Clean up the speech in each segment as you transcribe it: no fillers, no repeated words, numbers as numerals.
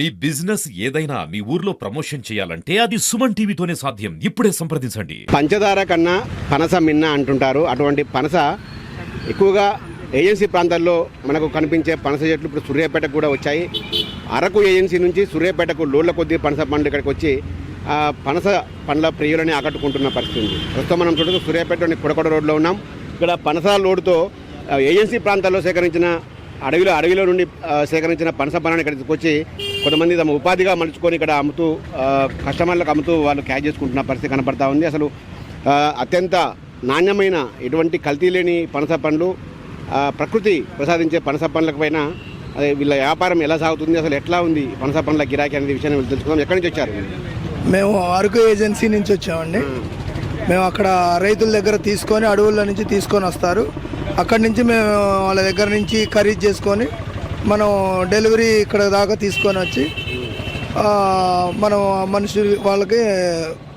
మీ business ఏదైనా మీ ఊర్లో promotion చేయాలంటే అది సుమన్ టీవీతోనే సాధ్యం. ఇప్పుడే సంప్రదించండి. పంచదార కన్నా పనస మిన్న అంటుంటారు. అటువంటి పనస ఎక్కువగా ఏజెన్సీ ప్రాంతాల్లో మనకు కనిపించే పనస చెట్లు ఇప్పుడు సూర్యాపేటకు కూడా వచ్చాయి. అరకు ఏజెన్సీ నుంచి సూర్యాపేటకు లోడ్ల కొద్దీ పనస పండ్లు ఇక్కడికి వచ్చి పనస పండ్ల ప్రియులని ఆకట్టుకుంటున్న పరిస్థితి ఉంది. ప్రస్తుతం మనం చూడదు సూర్యాపేటలోని కొడకొడ రోడ్లో ఉన్నాం. ఇక్కడ పనస లోడుతో ఏజెన్సీ ప్రాంతాల్లో సేకరించిన అడవిలో నుండి సేకరించిన పనస పండ్లను ఇక్కడికి వచ్చి కొంతమంది తమ ఉపాధిగా మలుచుకొని ఇక్కడ అమ్ముతూ కస్టమర్లకు అమ్ముతూ వాళ్ళు క్యాచ్ చేసుకుంటున్న పరిస్థితి కనపడతా ఉంది. అసలు అత్యంత నాణ్యమైన ఎటువంటి కల్తీ లేని పనస పండ్లు, ప్రకృతి ప్రసాదించే పనస పండ్లకు పైన వీళ్ళ వ్యాపారం ఎలా సాగుతుంది, అసలు ఎట్లా ఉంది పనస పండ్ల గిరాకీ అనేది విషయాన్ని తెలుసుకుందాం. ఎక్కడి నుంచి వచ్చారు? మేము అరకు ఏజెన్సీ నుంచి వచ్చామండి. మేము అక్కడ రైతుల దగ్గర తీసుకొని అడవుల నుంచి తీసుకొని వస్తారు. అక్కడి నుంచి మేము వాళ్ళ దగ్గర నుంచి ఖరీదు చేసుకొని మనం డెలివరీ ఇక్కడ దాకా తీసుకొని వచ్చి మనం మనిషి వాళ్ళకి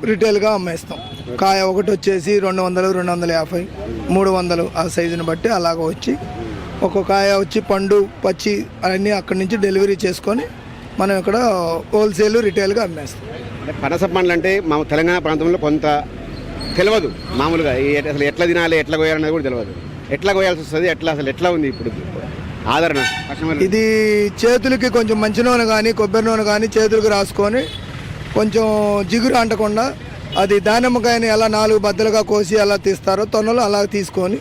రిటైల్గా అమ్మేస్తాం. కాయ ఒకటి వచ్చేసి 200, 250, 300 ఆ సైజుని బట్టి అలాగ వచ్చి ఒక్కొక్క కాయ వచ్చి పండు పచ్చి అన్నీ అక్కడి నుంచి డెలివరీ చేసుకొని మనం ఇక్కడ హోల్సేల్ రిటైల్గా అమ్మేస్తాం. పనస పండ్లు అంటే మా తెలంగాణ ప్రాంతంలో కొంత తెలియదు. మామూలుగా అసలు ఎట్లా తినాలి, ఎట్లా కోయాలనేది కూడా తెలియదు. ఎట్లా కోయాల్సి వస్తుంది, అసలు ఎట్లా ఉంది ఇప్పుడు ఆదరణ? ఇది చేతులకి కొంచెం మంచి నూనె కానీ కొబ్బరి నూనె కానీ చేతులకు రాసుకొని కొంచెం జిగురు అంటకుండా అది దానిమ్మకాయని ఎలా 4 బద్దలుగా కోసి ఎలా తీస్తారో తొనలు అలా తీసుకొని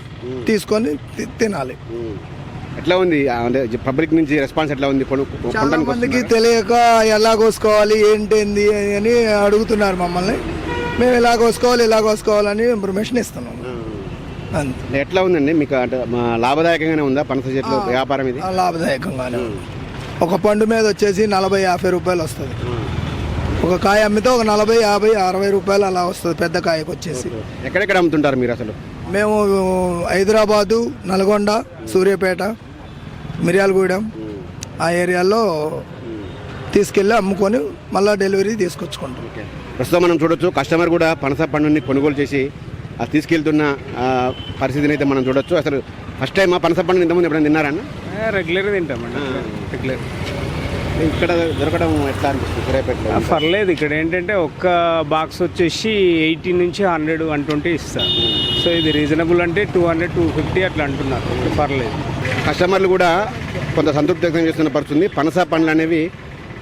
తినాలి. ఎట్లా ఉంది పబ్లిక్ నుంచి రెస్పాన్స్? ఎట్లా ఉంది? చాలా మందికి తెలియక ఎలా కోసుకోవాలి ఏంటి అని అడుగుతున్నారు మమ్మల్ని. మేము ఎలా కోసుకోవాలని ఇన్ఫర్మేషన్ ఇస్తున్నాం. అంతే. ఎట్లా ఉందండి మీకు? అంటే లాభదాయకంగానే ఉందా పనస చెట్లు వ్యాపారం? ఇది లాభదాయకంగానే ఉంది. ఒక పండు మీద వచ్చేసి 40-50 రూపాయలు వస్తుంది. ఒక కాయ అమ్మితే ఒక 40-50-60 రూపాయలు అలా వస్తుంది పెద్ద కాయకు వచ్చేసి. ఎక్కడెక్కడ అమ్ముతుంటారు మీరు అసలు? మేము హైదరాబాదు, నల్గొండ, సూర్యాపేట, మిర్యాలగూడెం ఆ ఏరియాలో తీసుకెళ్ళి అమ్ముకొని మళ్ళీ డెలివరీ తీసుకొచ్చుకుంటాం. ప్రస్తుతం మనం చూడొచ్చు కస్టమర్ కూడా పనస పండుని కొనుగోలు చేసి అది తీసుకెళ్తున్న పరిస్థితిని అయితే మనం చూడొచ్చు. అసలు ఫస్ట్ టైం పనస పండుని ఇంతకుముందు ఎప్పుడైనా తిన్నారన్న? రెగ్యులర్గా తింటామండి. రెగ్యులర్. ఇక్కడ దొరకడం ఎట్లా అనిపిస్తుంది సూర్యాపేటలో? పర్లేదు. ఇక్కడ ఏంటంటే ఒక్క బాక్స్ వచ్చేసి 80 నుంచి 100, 120 ఇస్తారు. సో ఇది రీజనబుల్ అంటే 200, 250 అట్లా అంటున్నారు. పర్లేదు. కస్టమర్లు కూడా కొంత సంతృప్తి వ్యక్తం చేస్తున్న పరిస్థితుంది. పనస పండ్లు అనేవి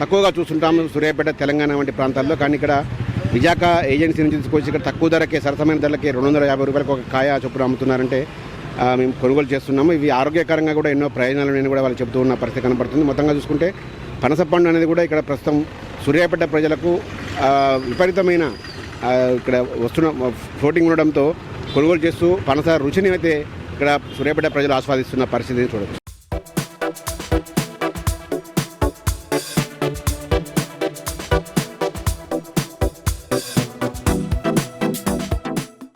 తక్కువగా చూస్తుంటాము సూర్యాపేట, తెలంగాణ వంటి ప్రాంతాల్లో. కానీ ఇక్కడ విశాఖ ఏజెన్సీ నుంచి తీసుకొచ్చి ఇక్కడ తక్కువ ధరకే, సరసమైన ధరలకి 250 రూపాయలకు ఒక కాయ చొప్పున అమ్ముతున్నారంటే మేము కొనుగోలు చేస్తున్నాము. ఇవి ఆరోగ్యకరంగా కూడా ఎన్నో ప్రయోజనాలు నేను కూడా వాళ్ళు చెబుతూ ఉన్న పరిస్థితి కనపడుతుంది. మొత్తంగా చూసుకుంటే పనస పండు అనేది కూడా ఇక్కడ ప్రస్తుతం సూర్యాపేట ప్రజలకు విపరీతమైన ఇక్కడ ఫ్లోటింగ్ ఉండడంతో కొనుగోలు చేస్తూ పనస రుచిని అయితే ఇక్కడ సూర్యాపేట ప్రజలు ఆస్వాదిస్తున్న పరిస్థితిని చూడవచ్చు.